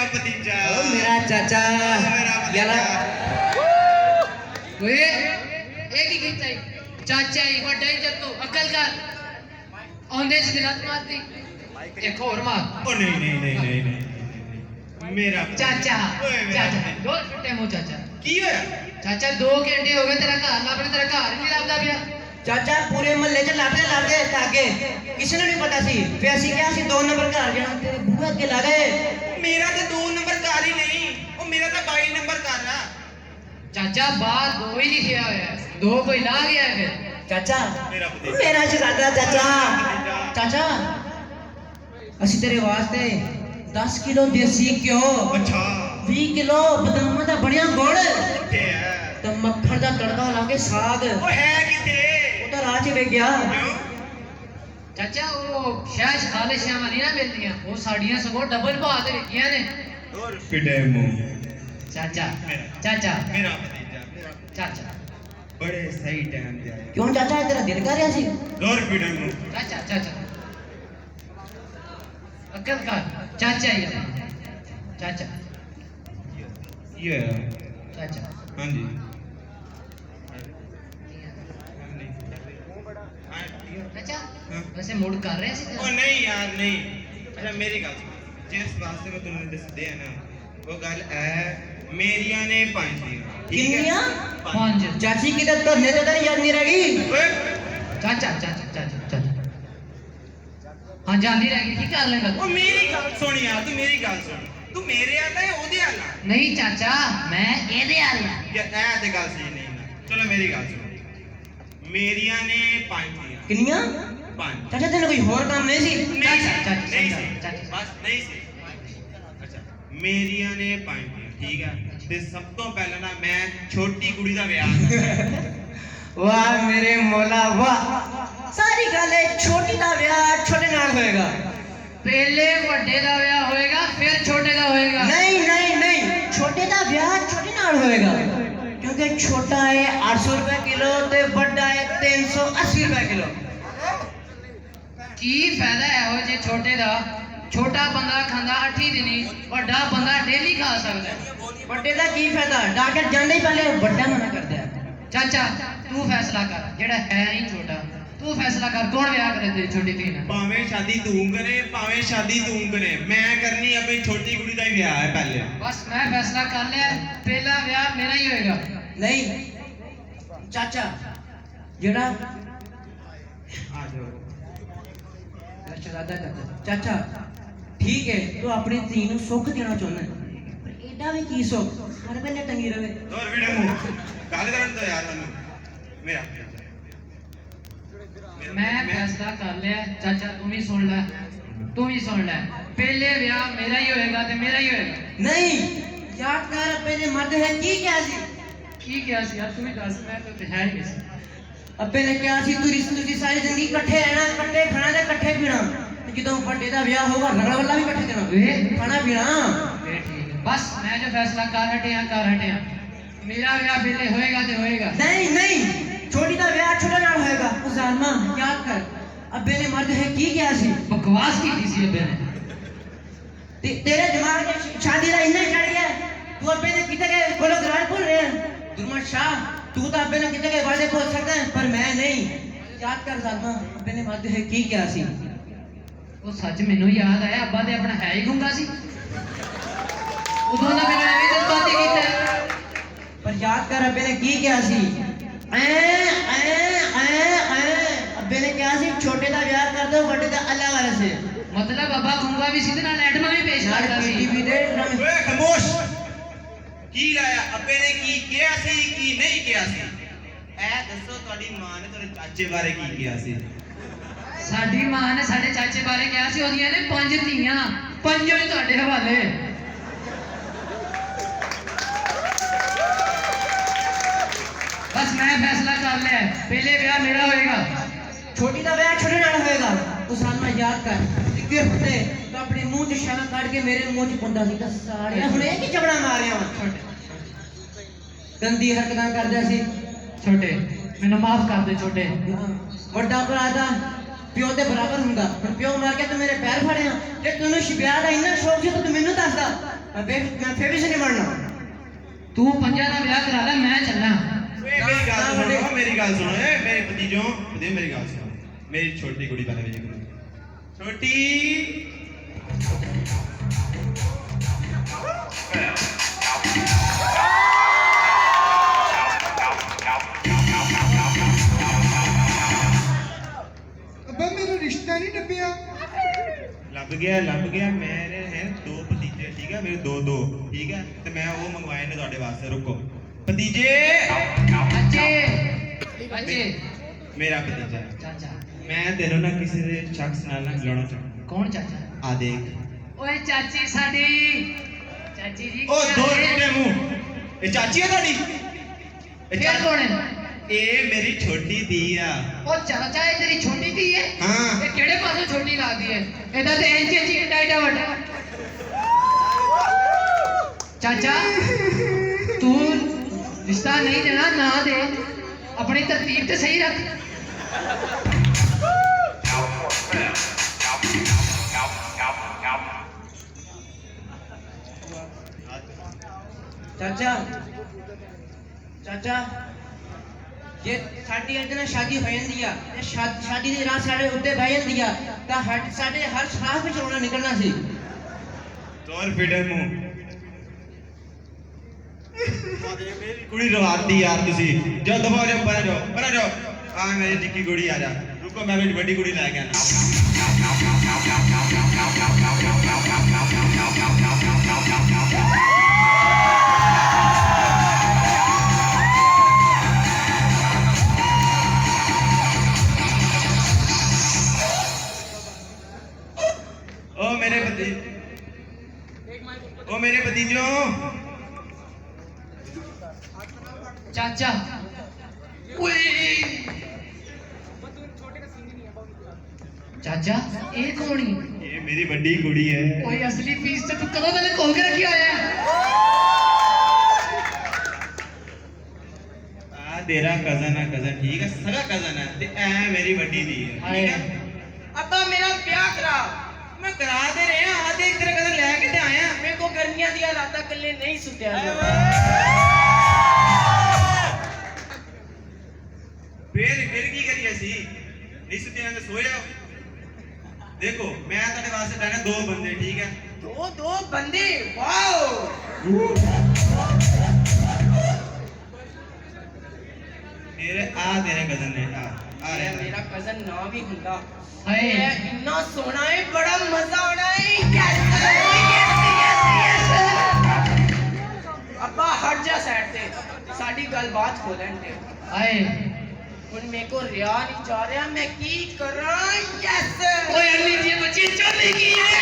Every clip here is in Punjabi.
भतीजा ओ मेरा चाचा याला ਓਏ ਇਹ ਕੀ ਕੀਤਾ ਈ ਚਾਚਾ ਹੀ ਵੱਡਾ ਹੀ ਜੱਤੂ ਅਕਲ ਕਰ ਆਉਂਦੇ ਸੀ ਦਿਲਾਤ ਮਾਰਦੀ ਇੱਕ ਹੋਰ ਮਾਰ ओ नहीं मेरा ਚਾਚਾ ਓਏ ਮੇਰਾ ਚਾਚਾ ਭਤੀਜਾ। ਦੋ ਛੁੱਟੇ ਮੂੰਹ ਚਾਚਾ की होया ਚਾਚਾ 2 ਘੰਟੇ ਹੋ ਗਏ ਤੇਰਾ ਘਰ ਲੱਭ ਰਿਹਾ ਤੇਰਾ ਘਰ ਹੀ ਨਹੀਂ ਲੱਭਦਾ ਪਿਆ ਚਾਚਾ ਪੂਰੇ ਮਹੱਲੇ 'ਚ ਲੱਭਦੇ ਤਾਗੇ ਕਿਸੇ ਨੂੰ ਨਹੀਂ ਪਤਾ ਸੀ ਫਿਰ ਅਸੀਂ ਕਿਹਾ ਸੀ 2 ਨੰਬਰ ਘਰ ਜਾਣਾ ਤੇਰੇ ਬੂਹੇ ਅੱਗੇ ਲਾ ਗਏ मेरा तो 2 नंबर कार ही नहीं ओ मेरा तो 22 नंबर कार ना ਚਾਚਾ ਬਾਹਰ 2 ਹੀ ਲਿਖਿਆ ਹੋਇਆ ਹੈ 2 ਕੋਈ ਲਾ ਗਿਆ ਹੈ ਫਿਰ ਚਾਚਾ मेरा भतीजा ਮੇਰਾ ਸ਼ਹਜ਼ਾਦਾ ਚਾਚਾ भतीजा ਚਾਚਾ ਅਸੀਂ ਤੇਰੇ ਵਾਸਤੇ 10 ਕਿਲੋ ਦੇਸੀ ਘਿਓ अच्छा 20 ਕਿਲੋ ਬਦਾਮਾਂ ਦਾ ਬਣਿਆ ਗੁੜ किथे है ਤੇ ਮੱਖਣ ਦਾ ਤੜਕਾ ਲਾ ਕੇ ਸਾਗ ओ है किथे ਉਹ ਤਾਂ ਰਾਹ 'ਚ ਵੇਖ ਗਿਆ क्यों ਚਾਚਾ ਉਹ ਸ਼ਾਇਦ ਖਾਲੇ ਸ਼ਾਮਾਂ ਨਹੀਂ ਨਾ ਮਿਲਦੀਆਂ ਉਹ ਸਾਡੀਆਂ ਸਗੋਂ ਡਬਲ ਭਾਅ ਤੇ ਵਿਕੀਆਂ ਨੇ और फिटे मुंह ਚਾਚਾ ਚਾਚਾ मेरा भतीजा ਚਾਚਾ बड़े सही टाइम पे आया ਕਿਉਂ ਚਾਚਾ ਤੇਰਾ ਦਿਲ ਕਰ ਰਿਹਾ ਸੀ और फिटे मुंह ਚਾਚਾ ਚਾਚਾ ਅਕਲ ਕਰ ਚਾਚਾ ਹੀ ਹੈ ਚਾਚਾ ये है ਚਾਚਾ हाँ जी ਚਾਚਾ ਹਾਂ। ਵੈਸੇ ਮੂਡ ਕਰ ਰਿਹਾ ਸੀ ओ ਤੇਰਾ? नहीं यार नहीं अच्छा मेरी गल सुन जिस वास्ते मैं तुम्हें दसदे है ना वो गल है मेरिया ने 5 दी ठीक है किन्नियां? 5 ਚਾਚੀ ਕਿਤੇ ਧਰਨੇ ਤੇ ਤਾਂ ਯਾਦ ਨਹੀਂ ਰਹਿ ਗਈ ओए ਚਾਚਾ ਚਾਚਾ ਚਾਚਾ ਚਾਚਾ ਹਾਂ ਜਾਂਦੀ ਰਹਿ ਗਈ ਕੀ ਕਰ ਲੈਂਦਾ ओ मेरी गल सुन यार तू मेरी गल सुन तू मेरे आला है ओदे आला ਨਹੀਂ ਚਾਚਾ ਮੈਂ ਇਹਦੇ ਆਲਿਆ या ऐ ते गल सही नहीं ना चलो मेरी गल सुन मेरिया ने 5 दी ਕਿੰਨੀਆਂ 5 ਚਾਚਾ ਤੈਨੂੰ ਕੋਈ ਹੋਰ ਕੰਮ ਨਹੀਂ ਸੀ नहीं चाचा, चाचा, नहीं चाचा, सी चाचा। बस नहीं सी अच्छा मेरिया ने 5 दी ठीक है ते सब तो पहले ना मैं छोटी कुड़ी दा ब्याह करना ਵਾਹ ਮੇਰੇ ਮੌਲਾ ਵਾਹ ਸਾਰੀ ਗੱਲ ਹੈ ਛੋਟੀ ਦਾ ਵਿਆਹ ਛੋਟੇ ਨਾਲ ਹੋਏਗਾ ਪਹਿਲੇ ਵੱਡੇ ਦਾ ਵਿਆਹ ਹੋਏਗਾ ਫਿਰ ਛੋਟੇ ਦਾ ਹੋਏਗਾ ਨਹੀਂ ਨਹੀਂ ਨਹੀਂ ਛੋਟੇ ਦਾ ਵਿਆਹ ਛੋਟੇ ਨਾਲ ਹੋਏਗਾ ਕਿਉਂਕਿ ਛੋਟਾ ਹੈ 800 ਰੁਪਏ ਕਿਲੋ ਤੇ ਵੱਡਾ ਹੈ 380 ਰੁਪਏ ਕਿਲੋ ਕੀ ਫਾਇਦਾ ਇਹੋ ਜੇ ਛੋਟੇ ਦਾ ਛੋਟਾ ਬੰਦਾ ਖਾਂਦਾ 8 ਦਿਨੀ ਵੱਡਾ ਬੰਦਾ ਡੇਲੀ ਖਾ ਸਕਦਾ ਹੈ। ਵੱਡੇ ਦਾ ਕੀ ਫਾਇਦਾ ਡਾਕਟਰ ਜਾਂਦੇ ਹੀ ਪਹਿਲੇ ਵੱਡਾ ਮਨਾ ਕਰਦਾ ਹੈ ਚਾਚਾ ਤੂੰ ਫੈਸਲਾ ਕਰ ਜਿਹੜਾ ਹੈ ਨਹੀਂ ਛੋਟਾ ਤੂੰ ਫੈਸਲਾ ਕਰ ਕੌਣ ਵਿਆਹ ਕਰੇ ਤੇਰੀ ਛੋਟੀ ਧੀ ਨਾਲ ਭਾਵੇਂ ਸ਼ਾਦੀ ਤੂੰ ਕਰੇ ਭਾਵੇਂ ਸ਼ਾਦੀ ਤੂੰ ਕਰੇ ਮੈਂ ਕਰਨੀ ਆਪਣੀ ਛੋਟੀ ਕੁੜੀ ਦਾ ਹੀ ਵਿਆਹ ਹੈ ਪਹਿਲੇ ਬਸ ਮੈਂ ਫੈਸਲਾ ਕਰ ਲਿਆ ਪਹਿਲਾ ਵਿਆਹ ਮੇਰਾ ਹੀ ਹੋਏਗਾ ਨਹੀਂ ਚਾਚਾ ਜਿਹੜਾ ਆ ਜਾਓ ਸ਼ਹਜ਼ਾਦਾ ਚਾਚਾ ਠੀਕ ਹੈ ਤੂੰ ਆਪਣੀ ਧੀ ਨੂੰ ਸੁੱਖ ਦੇਣਾ ਚਾਹੁੰਦਾ ਹੈ ਪਰ ਐਡਾ ਵੀ ਕੀ ਸੁੱਖ ਹਰ ਵੇਲੇ ਟੰਗੀ ਰਵੇ ਹੋਰ ਵੀਡੀਓ ਨੂੰ ਗੱਲ ਕਰਨ ਤੋਂ ਯਾਰ ਮੈਨੂੰ ਮੇਰਾ ਮੈਂ ਫੈਸਲਾ ਕਰ ਲਿਆ ਚਾਚਾ ਤੂੰ ਵੀ ਸੁਣ ਲੈ ਤੂੰ ਵੀ ਸੁਣ ਲੈ ਪਹਿਲੇ ਵਿਆਹ ਮੇਰਾ ਹੀ ਹੋਏਗਾ ਤੇ ਮੇਰਾ ਹੀ ਹੋਏਗਾ ਨਹੀਂ ਯਾਦ ਕਰ ਅੱਬੇ ਨੇ ਮਰਦ ਹੈ ਕੀ ਕਿਹਾ ਸੀ ਕੀ ਕਿਹਾ ਸੀ ਯਾਰ ਤੂੰ ਵੀ ਦੱਸ ਮੈਂ ਤਾਂ ਹੈ ਹੀ ਨਹੀਂ ਸੀ ਅੱਬੇ ਨੇ ਕਿਹਾ ਸੀ ਤੂੰ ਰਿਸ਼ਤੇ ਦੀ ਸਾਰੀ ਜ਼ਿੰਦਗੀ ਇਕੱਠੇ ਰਹਿਣਾ ਇਕੱਠੇ ਖਾਣਾ ਤੇ ਇਕੱਠੇ ਪੀਣਾ ਤੇ ਜਦੋਂ ਵੱਡੇ ਦਾ ਵਿਆਹ ਹੋਗਾ ਰਗੜਾ ਵਾਲਾ ਵੀ ਇਕੱਠੇ ਦੇਣਾ ਖਾਣਾ ਪੀਣਾ ਫੇਰ ਠੀਕ ਹੈ ਬਸ ਮੈਂ ਜੋ ਫੈਸਲਾ ਕਰ ਹਟਿਆ ਮੇਰਾ ਵਿਆਹ ਪਹਿਲੇ ਹੋਏਗਾ ਤੇ ਹੋਏਗਾ ਨਹੀਂ ਨਹੀਂ ਛੋਟੀ ਦਾ ਵਿਆਹ ਛੋਟੇ ਨਾਲ ਹੋਏਗਾ ਉਹ ਜ਼ਾਲਮਾ ਯਾਦ ਕਰ ਅੱਬੇ ਨੇ ਮਰਦ ਹੈ ਕੀ ਕਿਹਾ ਸੀ ਬਕਵਾਸ ਕੀਤੀ ਸੀ ਅੱਬੇ ਨੇ ਤੇ ਤੇਰੇ ਦਿਮਾਗ 'ਚ ਸ਼ਾਦੀ ਦਾ ਇੰਨਾ ਚੜ ਗਿਆ ਤੂੰ ਅੱਬੇ ਨੇ ਕਿਤੇ ਗਏ ਕੋਲੋਂ ਗਰਾਰ ਭੁੱਲ ਰਿਹਾ ਦੁਰਮਨ ਸ਼ਾਹ ਤੂੰ ਤਾਂ ਅੱਬੇ ਨੇ ਕਿਤੇ ਗਏ ਵਾਅਦੇ ਭੁੱਲ ਸਕਦਾ ਹੈ, ਪਰ ਮੈਂ ਨਹੀਂ ਯਾਦ ਕਰ ਜ਼ਾਲਮਾ ਅੱਬੇ ਨੇ ਮਰਦ ਹੈ ਕੀ ਕਿਹਾ ਸੀ ਉਹ ਸੱਚ ਮੈਨੂੰ ਯਾਦ ਆਇਆ ਅੱਬਾ ਤੇ ਆਪਣਾ ਹੈ ਹੀ ਗੁੰਗਾ ਸੀ ਉਦੋਂ ਨਾ ਮੈਨੂੰ ਐਵੇਂ ਜਜ਼ਬਾਤੀ ਕੀਤਾ ਪਰ ਯਾਦ ਕਰ ਅੱਬੇ ਨੇ ਕੀ ਕਿਹਾ ਸੀ ਅੱਬੇ ਨੇ ਕਿਹਾ ਸੀ ਛੋਟੇ ਦਾ ਵਿਆਹ ਕਰ ਦੋ ਵੱਡੇ ਦਾ ਅੱਲਾ ਵਾਲੇ ਸੇ ਮਤਲਬ ਅੱਬਾ ਗੁੰਗਾ ਵੀ ਸੀ ਤੇ ਨਾਲ ਐਟਮਾਂ ਵੀ ਪੇਸ਼ ਕਰਦਾ ਸੀ ਟੀਵੀ ਦੇ ਡਰਾਮੇ ਓਏ ਖਾਮੋਸ਼ ਕੀ ਲਾਇਆ ਅੱਬੇ ਨੇ ਕੀ ਕਿਹਾ ਸੀ ਕੀ ਨਹੀਂ ਕਿਹਾ ਸੀ ਐ ਦੱਸੋ ਤੁਹਾਡੀ ਮਾਂ ਨੇ ਤੁਹਾਡੇ ਚਾਚੇ ਬਾਰੇ ਕੀ ਕਿਹਾ ਸੀ ਸਾਡੀ ਮਾਂ ਨੇ ਸਾਡੇ ਚਾਚੇ ਬਾਰੇ ਕਿਹਾ ਸੀ ਉਹਦੀਆਂ ਨੇ 5 ਧੀਆਂ ਪੰਜੋਂ ਹੀ ਤੁਹਾਡੇ ਹਵਾਲੇ ਬਸ ਮੈਂ ਫੈਸਲਾ ਕਰ ਲਿਆ ਪਹਿਲੇ ਵਿਆਹ ਮੇਰਾ ਹੋਏਗਾ ਛੋਟੀ ਦਾ ਵਿਆਹ ਛੋਟੇ ਨਾਲ ਹੋਏਗਾ ਤੂੰ ਸਾਨੂੰ ਯਾਦ ਕਰ ਕਿਰ ਤੇ ਤੂੰ ਆਪਣੇ ਮੂੰਹ 'ਚ ਸ਼ਾਲਾ ਕੱਢ ਕੇ ਮੇਰੇ ਮੂੰਹ 'ਚ ਪੁੰਦਾ ਸੀ ਤਾਂ ਸਾਰੇ ਹੁਣ ਇਹ ਕੀ ਚਬੜਾ ਮਾਰਿਆ ਵਾ ਗੰਦੀ ਹਰਕਤਾਂ ਕਰਦਾ ਸੀ ਛੋਟੇ ਮੈਨੂੰ ਮਾਫ ਕਰ ਦੇ ਛੋਟੇ ਵੱਡਾ ਭਰਾ ਦਾ ਪਿਓ ਦੇ ਬਰਾਬਰ ਹੁੰਦਾ ਪਰ ਪਿਓ ਮਰ ਗਿਆ ਤੇ ਮੇਰੇ ਪੈਰ ਫੜਿਆ ਜੇ ਤੈਨੂੰ ਵਿਆਹ ਦਾ ਇੰਨਾ ਸ਼ੌਕ ਸੀ ਤਾਂ ਤੂੰ ਮੈਨੂੰ ਦੱਸਦਾ मैं फिर भी से नहीं मरना। ਤੂੰ ਪੰਜਾਂ ਦਾ ਵਿਆਹ ਕਰਾ ਲੈ ਮੈਂ ਚੱਲਾਂ ਓਏ ਮੇਰੀ ਗੱਲ ਸੁਣੋ ਮੇਰੀ ਗੱਲ ਸੁਣੋ ਏ ਮੇਰੇ ਭਤੀਜੋ ਤੇ ਮੇਰੀ ਗੱਲ ਸੁਣੋ ਮੇਰੀ ਛੋਟੀ ਕੁੜੀ ਪਹਿਲਾਂ ਵੇਖ ਲਓ ਛੋਟੀ ਅੱਬਾ ਮੇਰਾ ਰਿਸ਼ਤਾ ਨਹੀਂ ਡੱਬਿਆ। ਲੱਭ ਗਿਆ ਮੇਰੇ ਹੈ ਦੋ ਭਤੀਜੇ ਠੀਕ ਹੈ ਮੇਰੇ ਦੋ ਠੀਕ ਹੈ ਤੇ ਮੈਂ ਉਹ ਮੰਗਵਾਏ ਨੇ ਤੁਹਾਡੇ ਵਾਸਤੇ ਰੁਕੋ ਭਤੀਜੇ ਬੱਚੇ ਮੇਰਾ ਭਤੀਜਾ ਚਾਚਾ ਮੈਂ ਤੈਨੂੰ ਨਾ ਕਿਸੇ ਦੇ ਸ਼ਖਸ ਨਾਲ ਨਾ ਮਿਲਾਉਣਾ ਚਾਹੁੰਦਾ ਕੌਣ ਚਾਚਾ ਆ ਦੇਖ ਓਏ ਚਾਚੀ ਸਾਡੀ ਚਾਚੀ ਜੀ ਉਹ ਦੋ ਟੁੱਟੇ ਮੂੰਹ ਇਹ ਚਾਚੀ ਹੈ ਤੁਹਾਡੀ ਇਹ ਫੇਰ ਕੌਣ ਹੈ ਇਹ ਮੇਰੀ ਛੋਟੀ ਧੀ ਆ ਉਹ ਚਾਚਾ ਇਹ ਤੇਰੀ ਛੋਟੀ ਧੀ ਹੈ ਹਾਂ ਇਹ ਕਿਹੜੇ ਪਾਸੋਂ ਛੋਟੀ ਲੱਗਦੀ ਹੈ ਇਹਦਾ ਤੇ ਇੰਚ ਡਾਈਡਾ ਵੱਡਾ ਚਾਚਾ ਤੂੰ ਰਿਸ਼ਤਾ ਨਹੀਂ ਦੇਣਾ ਨਾ ਦੇ ਆਪਣੀ ਤਰਤੀਬ ਤੇ ਸਹੀ ਰੱਖ चाचा ये साडी अज ना शादी हो जाती है ये शादी की रात साढ़े उत्ते बह जाती है तो साढ़े हर साफ में रोना निकलना सी तोर फिडर मुंह मेरी कुड़ी रवाती यार तुसी जो दफा हो जाओ पर जाओ आ मेरी निक्की कुड़ी आ जा रुको मैं मेरी बड़ी कुड़ी लेके आना ओ मेरे भतीजो चाचा ओए चाचा ये कौन है ये मेरी बड़ी कुड़ी है ओए असली फीस तो तू कदों तक खोल के रखी होया है आ तेरा कजन है कजन ठीक है सगा कजन है ते ऐ मेरी बड़ी दी है ठीक है अब्बा मेरा ब्याह करा मैं करा दे रहे हैं आ देख तेरा कजन लेके ते आया मेरे को गर्मियां दी रात कल्ले नहीं सुत्या फिर की करिए सी नहीं सुते तो सो जाओ देखो मैं तेरे वास्ते लाने दो बंदे ठीक है दो बंदे वाओ मेरे आ तेरे कजन ने आ रहे मेरा कजन ना भी हुंदा हाय इतना सोना है बड़ा मजा आना है अब्बा हट जा साइड से साडी गलबात हो लेन दे हाय हुन मेरे को रिया नहीं जा रहा मैं की करा यस ओए अल्ली जी बच्ची चली गई है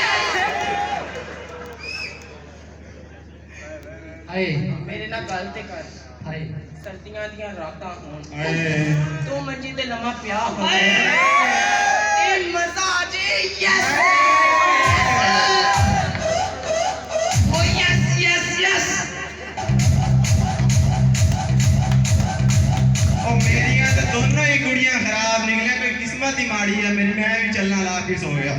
हाय मेरे ना गल ते कर हाय सर्दियां दियां रातां होन आए तू मंजी ते लम्मा पिया हो ए मजा आ जे यस ओ यस यस यस और मेरियां तो दोनों ही कुड़ियां खराब निकले कोई किस्मत ही माड़ी है मेरी मैं भी चलना ला फिर सो गया